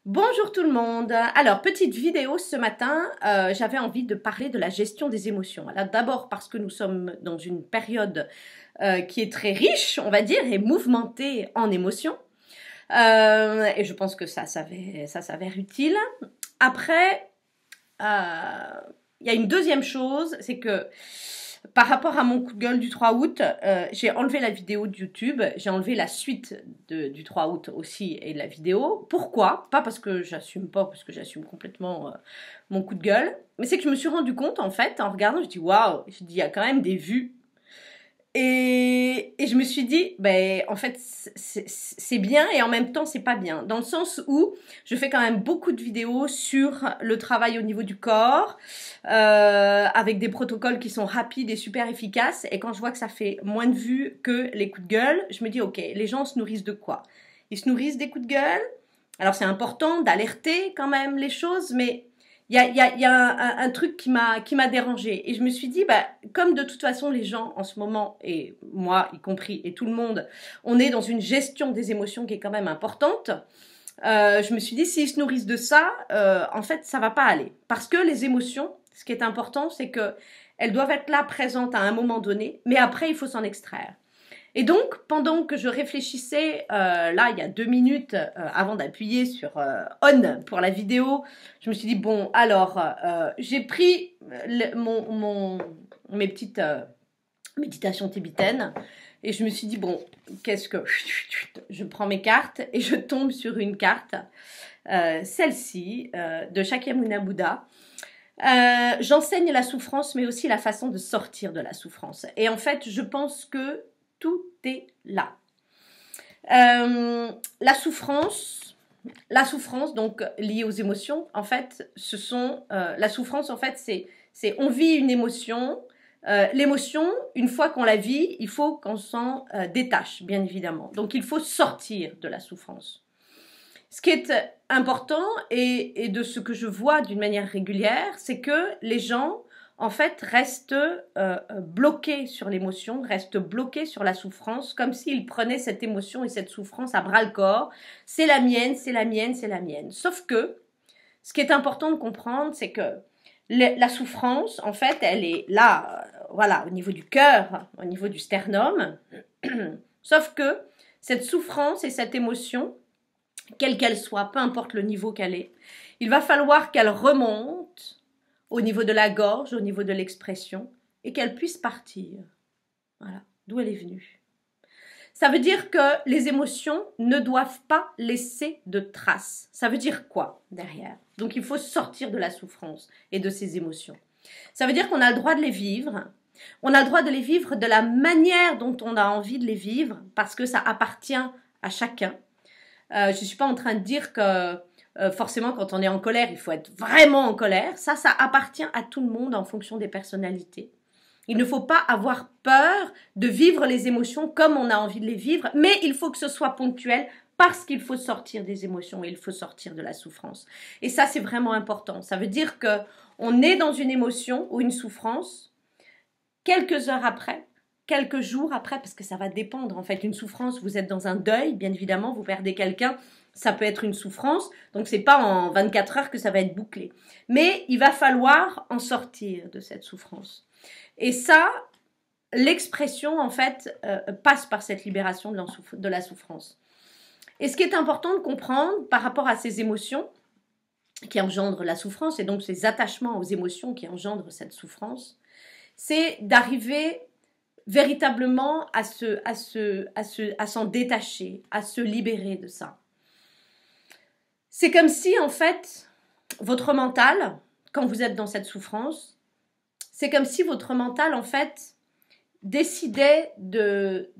Bonjour tout le monde. Alors, petite vidéo ce matin, j'avais envie de parler de la gestion des émotions. Alors d'abord parce que nous sommes dans une période qui est très riche, on va dire, et mouvementée en émotions. Et je pense que ça s'avère utile. Après, il y a une deuxième chose, c'est que par rapport à mon coup de gueule du 3 août, j'ai enlevé la vidéo de YouTube, j'ai enlevé la suite du 3 août aussi et de la vidéo. Pourquoi? Pas parce que j'assume pas, parce que j'assume complètement mon coup de gueule, mais c'est que je me suis rendu compte en fait, en regardant, je dis waouh, je dis il y a quand même des vues. Et je me suis dit, ben, en fait, c'est bien et en même temps, c'est pas bien. Dans le sens où je fais quand même beaucoup de vidéos sur le travail au niveau du corps, avec des protocoles qui sont rapides et super efficaces. Et quand je vois que ça fait moins de vues que les coups de gueule, je me dis, ok, les gens se nourrissent de quoi? Ils se nourrissent des coups de gueule. Alors, c'est important d'alerter quand même les choses, mais il y a un truc qui m'a dérangée. Et je me suis dit, bah, comme de toute façon les gens en ce moment, et moi y compris, et tout le monde, on est dans une gestion des émotions qui est quand même importante, je me suis dit, s'ils se nourrissent de ça, en fait, ça va pas aller. Parce que les émotions, ce qui est important, c'est que elles doivent être là, présentes à un moment donné, mais après, il faut s'en extraire. Et donc, pendant que je réfléchissais, là, il y a 2 minutes, avant d'appuyer sur on pour la vidéo, je me suis dit, bon, alors, j'ai pris mes petites méditations tibétaines et je me suis dit, bon, qu'est-ce que... Je prends mes cartes et je tombe sur une carte, celle-ci, de Shakyamuni Bouddha. J'enseigne la souffrance, mais aussi la façon de sortir de la souffrance. Et en fait, je pense que tout est là. La souffrance, donc liée aux émotions, en fait, la souffrance, en fait, c'est on vit une émotion. L'émotion, une fois qu'on la vit, il faut qu'on s'en détache, bien évidemment. Donc, il faut sortir de la souffrance. Ce qui est important et de ce que je vois d'une manière régulière, c'est que les gens en fait, restent bloqués sur l'émotion, restent bloqués sur la souffrance, comme s'ils prenaient cette émotion et cette souffrance à bras-le-corps. C'est la mienne, c'est la mienne, c'est la mienne. Sauf que, ce qui est important de comprendre, c'est que la souffrance, en fait, elle est là, voilà, au niveau du cœur, au niveau du sternum. Sauf que cette souffrance et cette émotion, quelle qu'elle soit, peu importe le niveau qu'elle est, il va falloir qu'elle remonte au niveau de la gorge, au niveau de l'expression, et qu'elle puisse partir. Voilà, d'où elle est venue. Ça veut dire que les émotions ne doivent pas laisser de traces. Ça veut dire quoi derrière? Donc il faut sortir de la souffrance et de ces émotions. Ça veut dire qu'on a le droit de les vivre. On a le droit de les vivre de la manière dont on a envie de les vivre, parce que ça appartient à chacun. Je ne suis pas en train de dire que forcément, quand on est en colère, il faut être vraiment en colère. Ça appartient à tout le monde en fonction des personnalités. Il ne faut pas avoir peur de vivre les émotions comme on a envie de les vivre, mais il faut que ce soit ponctuel parce qu'il faut sortir des émotions et il faut sortir de la souffrance. Et ça, c'est vraiment important. Ça veut dire qu'on est dans une émotion ou une souffrance quelques heures après, quelques jours après, parce que ça va dépendre. En fait, une souffrance, vous êtes dans un deuil, bien évidemment, vous perdez quelqu'un, ça peut être une souffrance, donc c'est pas en 24 heures que ça va être bouclé. Mais il va falloir en sortir de cette souffrance. Et ça, l'expression, en fait, passe par cette libération de la souffrance. Et ce qui est important de comprendre par rapport à ces émotions qui engendrent la souffrance, et donc ces attachements aux émotions qui engendrent cette souffrance, c'est d'arriver véritablement à s'en détacher, à se libérer de ça. C'est comme si, en fait, votre mental, quand vous êtes dans cette souffrance, c'est comme si votre mental, en fait, décidait de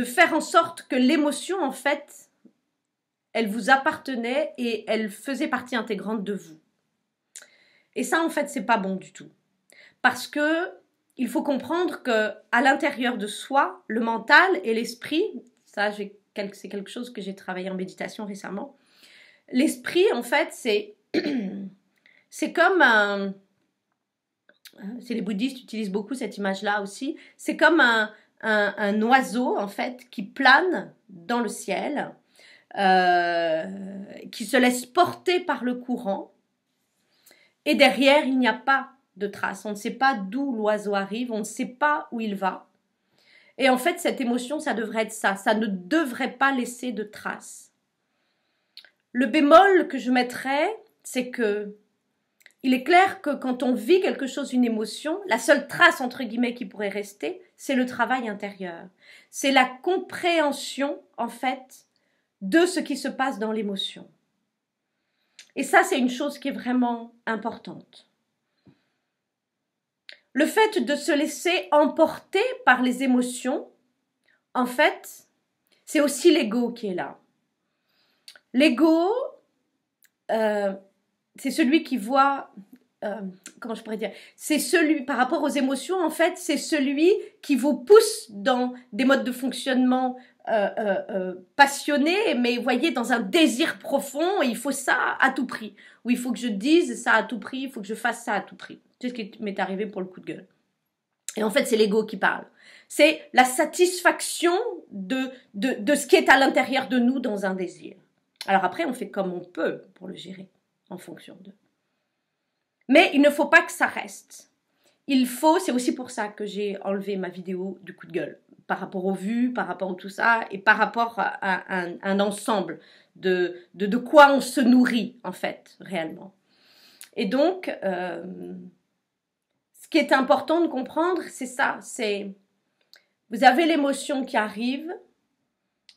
faire en sorte que l'émotion, en fait, elle vous appartenait et elle faisait partie intégrante de vous. Et ça, en fait, c'est pas bon du tout. Parce que il faut comprendre que à l'intérieur de soi, le mental et l'esprit, ça, c'est quelque chose que j'ai travaillé en méditation récemment. L'esprit, en fait, c'est comme un... Les bouddhistes utilisent beaucoup cette image-là aussi. C'est comme un oiseau, en fait, qui plane dans le ciel. qui se laisse porter par le courant. Et derrière, il n'y a pas de trace. On ne sait pas d'où l'oiseau arrive, on ne sait pas où il va. Et en fait, cette émotion, ça devrait être ça. Ça ne devrait pas laisser de traces. Le bémol que je mettrais, c'est que il est clair que quand on vit quelque chose, une émotion, la seule trace, entre guillemets, qui pourrait rester, c'est le travail intérieur. C'est la compréhension, en fait, de ce qui se passe dans l'émotion. Et ça, c'est une chose qui est vraiment importante. Le fait de se laisser emporter par les émotions, en fait, c'est aussi l'ego qui est là. L'ego, c'est celui qui voit, comment je pourrais dire, c'est celui, par rapport aux émotions, en fait, c'est celui qui vous pousse dans des modes de fonctionnement passionnés, mais voyez, dans un désir profond, il faut ça à tout prix. Ou il faut que je dise ça à tout prix, il faut que je fasse ça à tout prix. C'est ce qui m'est arrivé pour le coup de gueule. Et en fait, c'est l'ego qui parle. C'est la satisfaction de ce qui est à l'intérieur de nous dans un désir. Alors après, on fait comme on peut pour le gérer, en fonction de. Mais il ne faut pas que ça reste. Il faut, c'est aussi pour ça que j'ai enlevé ma vidéo du coup de gueule, par rapport aux vues, par rapport à tout ça, et par rapport à un ensemble de quoi on se nourrit, en fait, réellement. Et donc, ce qui est important de comprendre, c'est ça, c'est, vous avez l'émotion qui arrive,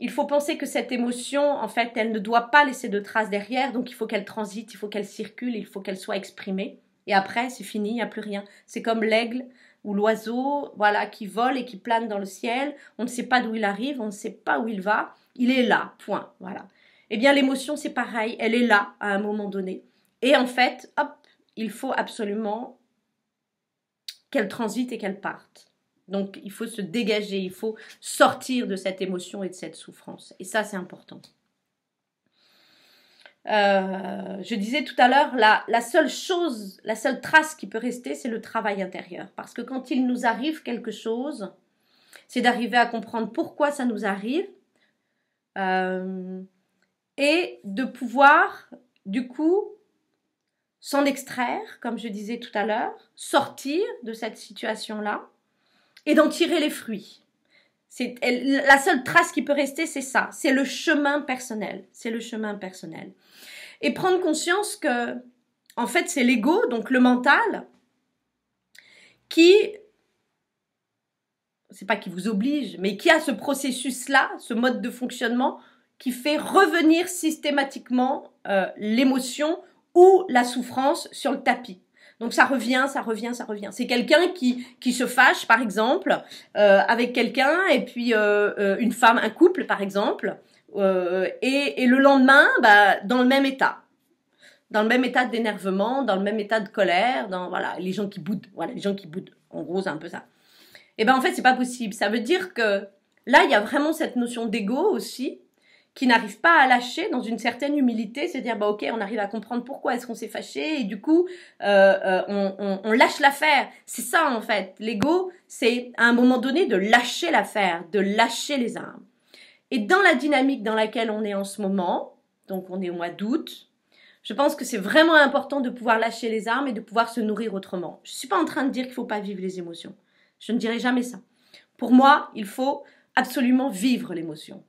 il faut penser que cette émotion, en fait, elle ne doit pas laisser de traces derrière, donc il faut qu'elle transite, il faut qu'elle circule, il faut qu'elle soit exprimée. Et après, c'est fini, il n'y a plus rien. C'est comme l'aigle ou l'oiseau, voilà, qui vole et qui plane dans le ciel. On ne sait pas d'où il arrive, on ne sait pas où il va. Il est là, point, voilà. Eh bien, l'émotion, c'est pareil, elle est là à un moment donné. Et en fait, hop, il faut absolument qu'elle transite et qu'elle parte. Donc, il faut se dégager, il faut sortir de cette émotion et de cette souffrance. Et ça, c'est important. Je disais tout à l'heure, la seule chose, la seule trace qui peut rester, c'est le travail intérieur. Parce que quand il nous arrive quelque chose, c'est d'arriver à comprendre pourquoi ça nous arrive et de pouvoir, du coup, s'en extraire, comme je disais tout à l'heure, sortir de cette situation-là et d'en tirer les fruits. La seule trace qui peut rester, c'est ça, c'est le chemin personnel, c'est le chemin personnel. Et prendre conscience que, en fait, c'est l'ego, donc le mental, qui, c'est pas qui vous oblige, mais qui a ce processus-là, ce mode de fonctionnement, qui fait revenir systématiquement l'émotion ou la souffrance sur le tapis. Donc ça revient, ça revient, ça revient. C'est quelqu'un qui se fâche, par exemple, avec quelqu'un, et puis une femme, un couple, par exemple, et le lendemain, dans le même état. Dans le même état d'énervement, dans le même état de colère, dans voilà, les gens qui boudent. Voilà, les gens qui boudent. En gros, c'est un peu ça. Et ben en fait, c'est pas possible. Ça veut dire que là, il y a vraiment cette notion d'ego aussi, qui n'arrive pas à lâcher dans une certaine humilité, c'est dire ok, on arrive à comprendre pourquoi est-ce qu'on s'est fâché et du coup on lâche l'affaire. C'est ça en fait, l'ego, c'est à un moment donné de lâcher l'affaire, de lâcher les armes. Et dans la dynamique dans laquelle on est en ce moment, donc on est au mois d'août, je pense que c'est vraiment important de pouvoir lâcher les armes et de pouvoir se nourrir autrement. Je ne suis pas en train de dire qu'il ne faut pas vivre les émotions. Je ne dirai jamais ça. Pour moi, il faut absolument vivre l'émotion.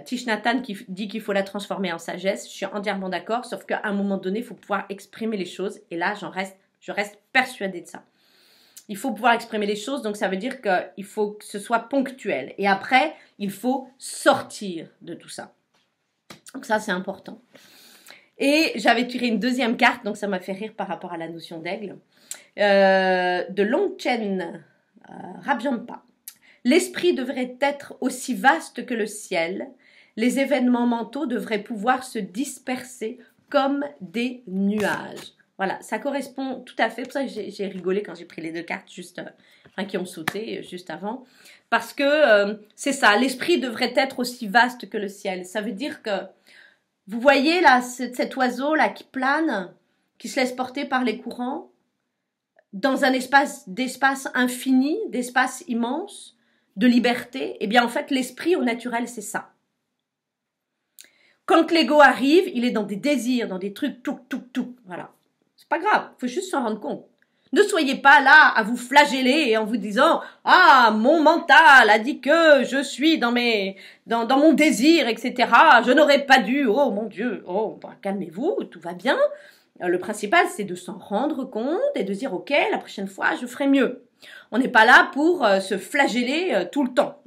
Thich Nhat Hanh qui dit qu'il faut la transformer en sagesse, je suis entièrement d'accord, sauf qu'à un moment donné, il faut pouvoir exprimer les choses, et là, je reste persuadée de ça. Il faut pouvoir exprimer les choses, donc ça veut dire qu'il faut que ce soit ponctuel, et après, il faut sortir de tout ça. Donc ça, c'est important. Et j'avais tiré une deuxième carte, donc ça m'a fait rire par rapport à la notion d'aigle, de Longchen Rabjampa. L'esprit devrait être aussi vaste que le ciel. Les événements mentaux devraient pouvoir se disperser comme des nuages. Voilà, ça correspond tout à fait. Pour ça que j'ai rigolé quand j'ai pris les deux cartes qui ont sauté juste avant. Parce que c'est ça, l'esprit devrait être aussi vaste que le ciel. Ça veut dire que, vous voyez là, cet oiseau là qui plane, qui se laisse porter par les courants, dans un d'espace infini, d'espace immense, de liberté, eh bien en fait l'esprit au naturel c'est ça. Quand l'ego arrive, il est dans des désirs, dans des trucs, tout. Voilà. C'est pas grave, il faut juste s'en rendre compte. Ne soyez pas là à vous flageller en vous disant « Ah, mon mental a dit que je suis dans mon désir, etc. Je n'aurais pas dû. Oh mon Dieu. Oh, bah, calmez-vous, tout va bien. » Le principal, c'est de s'en rendre compte et de dire « Ok, la prochaine fois, je ferai mieux. » On n'est pas là pour se flageller tout le temps.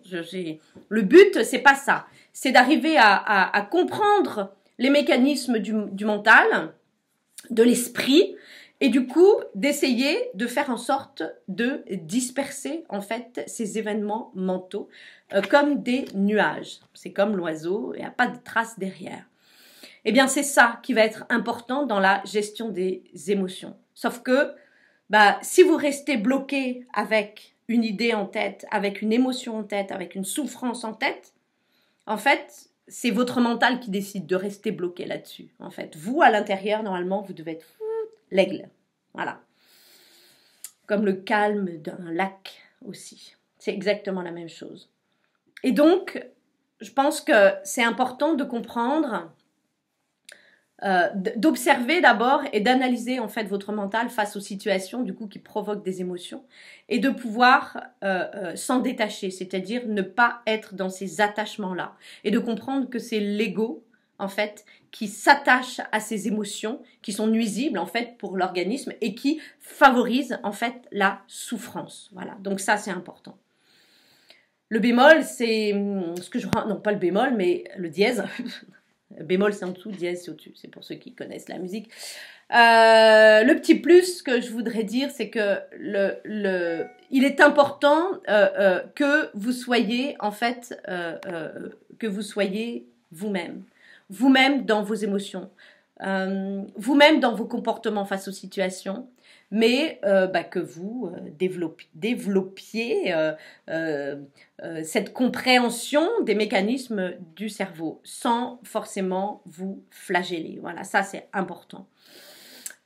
Le but, c'est pas ça. C'est d'arriver à comprendre les mécanismes du mental, de l'esprit, et du coup, d'essayer de faire en sorte de disperser, en fait, ces événements mentaux comme des nuages. C'est comme l'oiseau, il n'y a pas de trace derrière. Eh bien, c'est ça qui va être important dans la gestion des émotions. Sauf que, si vous restez bloqué avec une idée en tête, avec une émotion en tête, avec une souffrance en tête, en fait, c'est votre mental qui décide de rester bloqué là-dessus. En fait, vous, à l'intérieur, normalement, vous devez être l'aigle. Voilà. Comme le calme d'un lac aussi. C'est exactement la même chose. Et donc, je pense que c'est important de comprendre, d'observer d'abord et d'analyser en fait votre mental face aux situations du coup qui provoquent des émotions et de pouvoir s'en détacher, c'est-à-dire ne pas être dans ces attachements-là et de comprendre que c'est l'ego en fait, qui s'attache à ces émotions qui sont nuisibles en fait pour l'organisme et qui favorisent en fait la souffrance. Voilà, donc ça c'est important. Le bémol, c'est ce que je rends, non pas le bémol, mais le dièse. Bémol c'est en dessous, dièse c'est au-dessus. C'est pour ceux qui connaissent la musique. Le petit plus que je voudrais dire, c'est que il est important que vous soyez en fait, que vous soyez vous-même. Vous-même dans vos émotions, vous-même dans vos comportements face aux situations, mais que vous développiez cette compréhension des mécanismes du cerveau sans forcément vous flageller. Voilà, ça c'est important.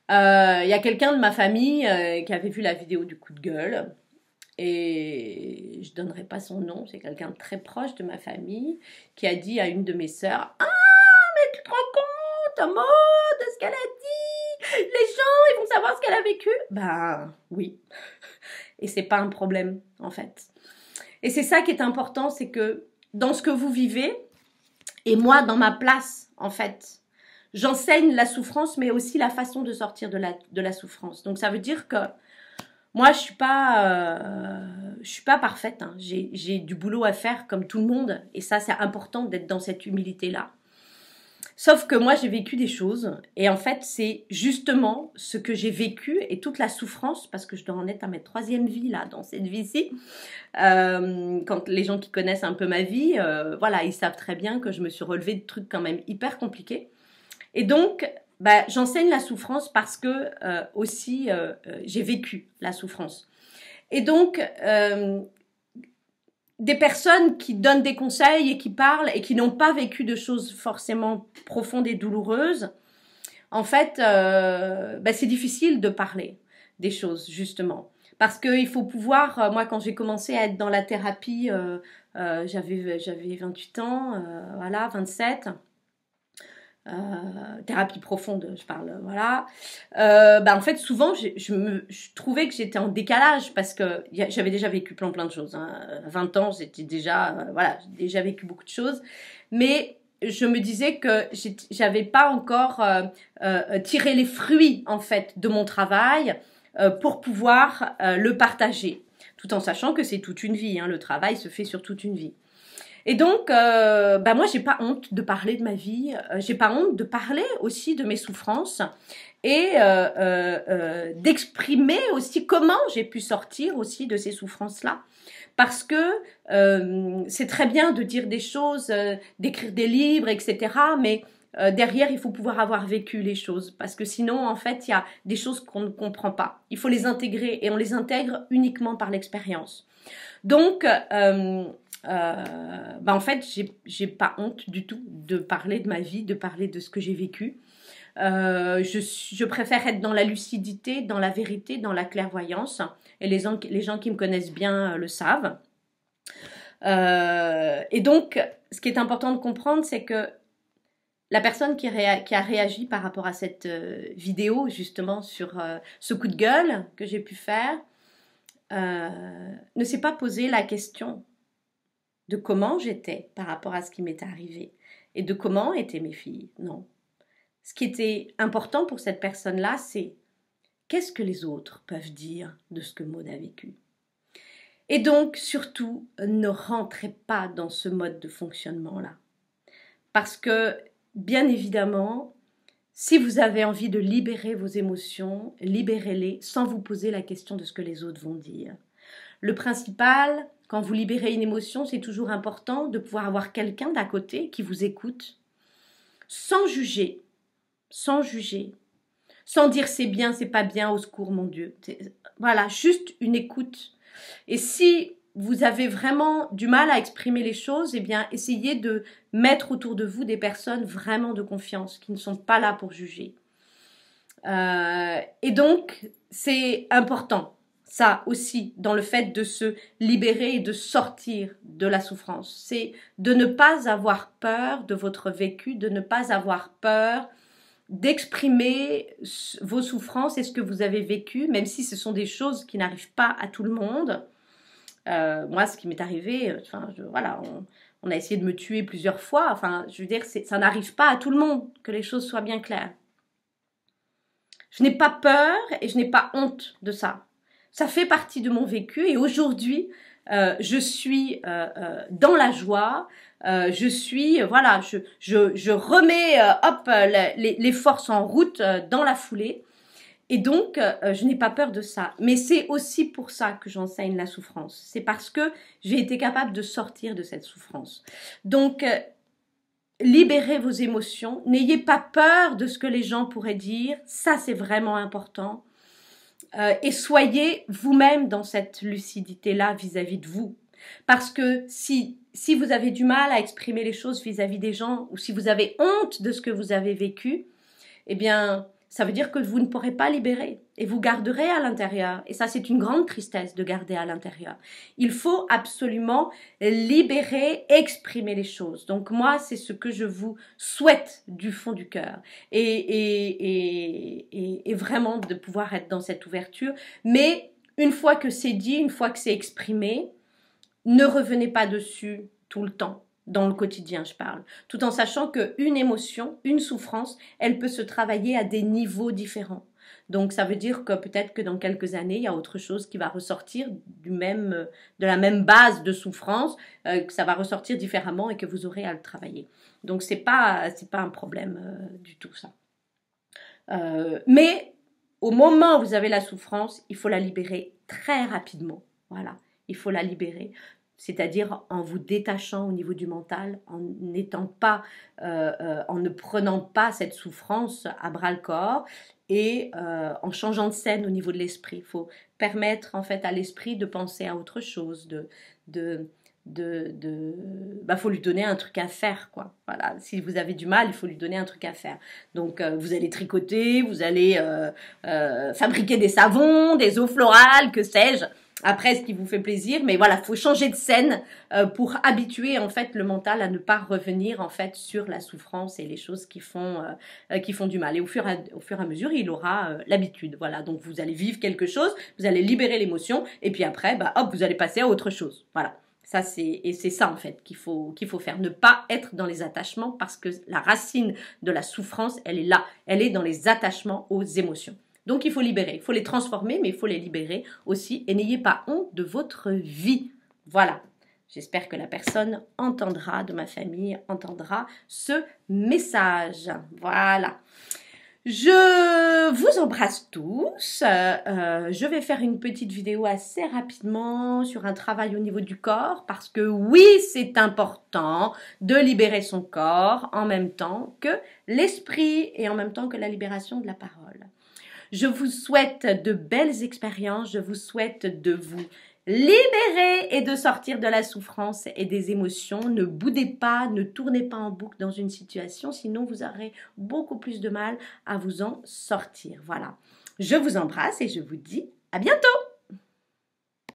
Il y a quelqu'un de ma famille qui avait vu la vidéo du coup de gueule. Et je ne donnerai pas son nom, c'est quelqu'un de très proche de ma famille qui a dit à une de mes sœurs « Ah, mais tu te rends compte, Maud, de ce qu'elle a dit? Les gens, ils vont savoir ce qu'elle a vécu ?» Ben oui, et c'est pas un problème en fait. Et c'est ça qui est important, c'est que dans ce que vous vivez, et moi dans ma place en fait, j'enseigne la souffrance mais aussi la façon de sortir de la souffrance. Donc ça veut dire que moi, je suis pas parfaite. Hein. J'ai du boulot à faire comme tout le monde. Et ça, c'est important d'être dans cette humilité-là. Sauf que moi, j'ai vécu des choses. Et en fait, c'est justement ce que j'ai vécu et toute la souffrance, parce que je dois en être à ma 3e vie, là, dans cette vie-ci. Quand les gens qui connaissent un peu ma vie, voilà, ils savent très bien que je me suis relevée de trucs quand même hyper compliqués. Et donc, j'enseigne la souffrance parce que aussi j'ai vécu la souffrance. Et donc, des personnes qui donnent des conseils et qui parlent et qui n'ont pas vécu de choses forcément profondes et douloureuses, en fait, c'est difficile de parler des choses, justement. Parce qu'il faut pouvoir, moi quand j'ai commencé à être dans la thérapie, j'avais 28 ans, voilà, 27. Thérapie profonde, je parle, voilà. En fait, souvent, je trouvais que j'étais en décalage parce que j'avais déjà vécu plein de choses. Hein. À 20 ans, j'étais déjà, j'ai déjà vécu beaucoup de choses. Mais je me disais que j'avais pas encore tiré les fruits, en fait, de mon travail pour pouvoir le partager. Tout en sachant que c'est toute une vie. Hein. Le travail se fait sur toute une vie. Et donc, moi, j'ai pas honte de parler de ma vie, j'ai pas honte de parler aussi de mes souffrances et d'exprimer aussi comment j'ai pu sortir aussi de ces souffrances-là. Parce que c'est très bien de dire des choses, d'écrire des livres, etc. Mais derrière, il faut pouvoir avoir vécu les choses. Parce que sinon, en fait, il y a des choses qu'on ne comprend pas. Il faut les intégrer et on les intègre uniquement par l'expérience. Donc, en fait, j'ai pas honte du tout de parler de ma vie, de parler de ce que j'ai vécu. Je préfère être dans la lucidité, dans la vérité, dans la clairvoyance. Et les gens qui me connaissent bien le savent. Et donc, ce qui est important de comprendre, c'est que la personne qui a réagi par rapport à cette vidéo, justement, sur ce coup de gueule que j'ai pu faire, ne s'est pas posé la question de comment j'étais par rapport à ce qui m'était arrivé et de comment étaient mes filles. Non. Ce qui était important pour cette personne-là, c'est qu'est-ce que les autres peuvent dire de ce que Maud a vécu. Et donc, surtout, ne rentrez pas dans ce mode de fonctionnement-là. Parce que, bien évidemment, si vous avez envie de libérer vos émotions, libérez-les sans vous poser la question de ce que les autres vont dire. Le principal, quand vous libérez une émotion, c'est toujours important de pouvoir avoir quelqu'un d'à côté qui vous écoute, sans juger, sans dire c'est bien, c'est pas bien, au secours mon Dieu. Voilà, juste une écoute. Et si vous avez vraiment du mal à exprimer les choses, eh bien, essayez de mettre autour de vous des personnes vraiment de confiance, qui ne sont pas là pour juger. Et donc, c'est important, ça aussi, dans le fait de se libérer et de sortir de la souffrance. C'est de ne pas avoir peur de votre vécu, de ne pas avoir peur d'exprimer vos souffrances et ce que vous avez vécu, même si ce sont des choses qui n'arrivent pas à tout le monde. Moi, ce qui m'est arrivé, voilà, on a essayé de me tuer plusieurs fois. Enfin, je veux dire, ça n'arrive pas à tout le monde, que les choses soient bien claires. Je n'ai pas peur et je n'ai pas honte de ça. Ça fait partie de mon vécu et aujourd'hui, je suis dans la joie. Je suis, voilà, je remets les forces en route dans la foulée. Et donc, je n'ai pas peur de ça. Mais c'est aussi pour ça que j'enseigne la souffrance. C'est parce que j'ai été capable de sortir de cette souffrance. Donc, libérez vos émotions. N'ayez pas peur de ce que les gens pourraient dire. Ça, c'est vraiment important. Et soyez vous-même dans cette lucidité-là vis-à-vis de vous. Parce que si vous avez du mal à exprimer les choses vis-à-vis des gens, ou si vous avez honte de ce que vous avez vécu, eh bien, ça veut dire que vous ne pourrez pas libérer et vous garderez à l'intérieur. Et ça, c'est une grande tristesse de garder à l'intérieur. Il faut absolument libérer, exprimer les choses. Donc moi, c'est ce que je vous souhaite du fond du cœur. Et vraiment de pouvoir être dans cette ouverture. Mais une fois que c'est dit, une fois que c'est exprimé, ne revenez pas dessus tout le temps. Dans le quotidien, je parle, tout en sachant qu'une émotion, une souffrance, elle peut se travailler à des niveaux différents. Donc, ça veut dire que peut-être que dans quelques années, il y a autre chose qui va ressortir de la même base de souffrance, que ça va ressortir différemment et que vous aurez à le travailler. Donc, c'est pas un problème du tout, ça. Mais au moment où vous avez la souffrance, il faut la libérer très rapidement. Voilà, il faut la libérer. C'est-à-dire en vous détachant au niveau du mental, en ne prenant pas cette souffrance à bras-le-corps et en changeant de scène au niveau de l'esprit. Il faut permettre en fait à l'esprit de penser à autre chose, faut lui donner un truc à faire, quoi. Voilà, si vous avez du mal, il faut lui donner un truc à faire. Donc vous allez tricoter, vous allez fabriquer des savons, des eaux florales, que sais-je. Après, ce qui vous fait plaisir, mais voilà, faut changer de scène pour habituer en fait le mental à ne pas revenir en fait sur la souffrance et les choses qui font du mal. Et au fur et à mesure, il aura l'habitude. Voilà, donc vous allez vivre quelque chose, vous allez libérer l'émotion, et puis après, vous allez passer à autre chose. Voilà, ça c'est ça en fait qu'il faut faire. Ne pas être dans les attachements parce que la racine de la souffrance, elle est là, elle est dans les attachements aux émotions. Donc, il faut libérer, il faut les transformer, mais il faut les libérer aussi. Et n'ayez pas honte de votre vie. Voilà. J'espère que la personne de ma famille, entendra ce message. Voilà. Je vous embrasse tous. Je vais faire une petite vidéo assez rapidement sur un travail au niveau du corps parce que oui, c'est important de libérer son corps en même temps que l'esprit et en même temps que la libération de la parole. Je vous souhaite de belles expériences, je vous souhaite de vous libérer et de sortir de la souffrance et des émotions. Ne boudez pas, ne tournez pas en boucle dans une situation, sinon vous aurez beaucoup plus de mal à vous en sortir. Voilà, je vous embrasse et je vous dis à bientôt.